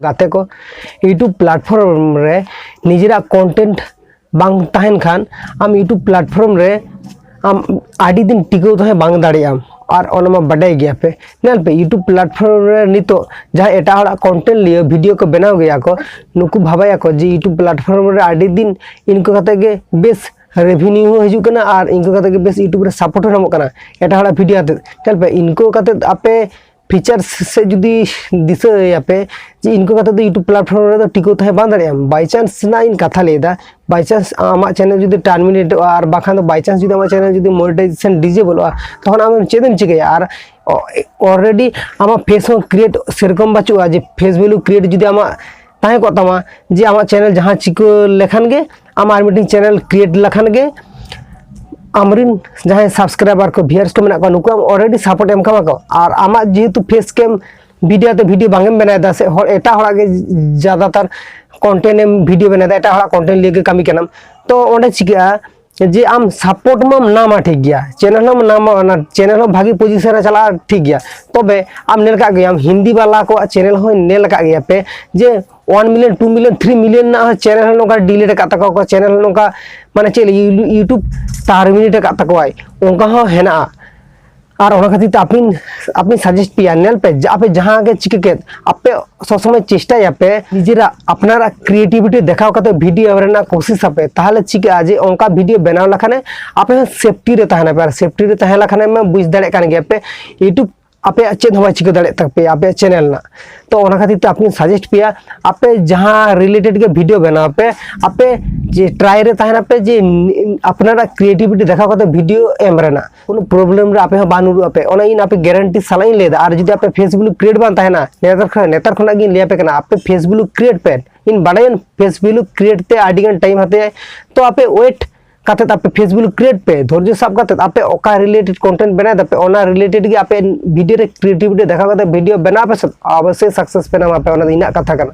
गाते को YouTube platform रे निजेरा कंटेंट बांग तहन खान आम यूट्यूब प्लेटफॉर्म रे आम आडी दिन टिको तो बांग दाड़ियाम और ओनमा बड़ाई गया पे नेल पे यूट्यूब प्लेटफॉर्म रे नितो जहाँ एटा हड़ा कंटेंट लियो वीडियो को बनाओ गया को नुकु भाबाया को जी यूट्यूब प्लेटफॉर्म रे आडी दिन इनको कहते के बेस रेवेन्यू हजू कना और इनको कहते के बेस यूट्यूब रे सपोर्ट नामो कना एटा हड़ा वीडियो आते नेल पे इनको कहते आपे फीचर्स से जुदी दिशा पे जे इनको कहते तो यूट्यूब प्लेटफॉर्म रे तो टिको तहे बांग दाड़ियाम बाय चांस ना इन कथा लेदा बाय चांस आमा चैनल जुदी टर्मिनेट और बाखान तो बाय चांस जुदी आमा चैनल जुदी मोनेटाइजेशन डिजेबल तखन आम चेदम चिकया और ऑलरेडी आमा फेस क्रिएट सेरकम बाचुआ जे फेस वैल्यू क्रिएट जुदी आमा ताहे को तमा जे आमा चैनल जहां चिको लेखान गे आमा आर मीटिंग चैनल क्रिएट लेखान गे आमरिन जहाँ सब्सक्राइबर को व्यूअर्स को मेना नुकु ऑलरेडी सपोर्ट एम कमा को और आमा जेहेतु फेस कैम वीडियो बांगेम बनायदा से एटा हड़ा के ज़्यादातर कंटेंट एम वीडियो बनायदा एटा हड़ा कंटेंट लेके कमी करना तो ओंडे चिका जे आम सपोर्ट माम नामा ठीक गया चैनल हम नामा चैनल हम भागी पोजीशन रे चला ठीक गया तबे आम नेल का गया हिंदी वाला को चैनल हो नेल का गया पे जे 1 मिलियन 2 मिलियन 3 मिलियन ना चैनल नोका डिलीट का तक को चैनल नोका माने चले यूट्यूब टर्मिनेट का तक वाई उनका हो हेना और ओना खातिर अपनी सजेस्ट पिया नेल पे आपे जहां के चिके आपे सब समय चेष्टा यापे निजेरा अपनारा क्रिएटिविटी देखाव कते वीडियो रेना कोशिश आपे ताहले चिके आज उनका वीडियो बनाव लखाने आपे सेफ्टी रे तहना पे सेफ्टी रे तहला खाने में बुझ दाड़े कान गया पे यूट्यूब आपे चेद हवा चिके दाड़े तक पे आपे चैनल ना तो ओना खातिर तो अपनी सजेस्ट पिया आपे जहां रिलेटेड के वीडियो बनाव पे आपे जे ट्राई रे तहना पे जे अपनारा क्रिएटिविटी देखाव कते वीडियो एम रेना कोनो प्रॉब्लम रे आपे बानुरु आपे ओना इन आपे गारंटी सलाई लेदा और जदि आपे फेसबुक क्रिएट बान तहना नेतर खना गिन लिया पे कना आपे फेसबुक क्रिएट पे इन बड़ायन फेसबुक क्रिएट ते आडिगन टाइम हते तो आपे वेट काते आपे फेसबुक क्रिएट पे धैर्य सब काते आपे ओका रिलेटेड कंटेंट बना दे ओना रिलेटेड के आपे वीडियो रे क्रिएटिविटी देखा काते वीडियो बना पे अवश्य सक्सेस पे नाम आपे ओना इना कथा कना।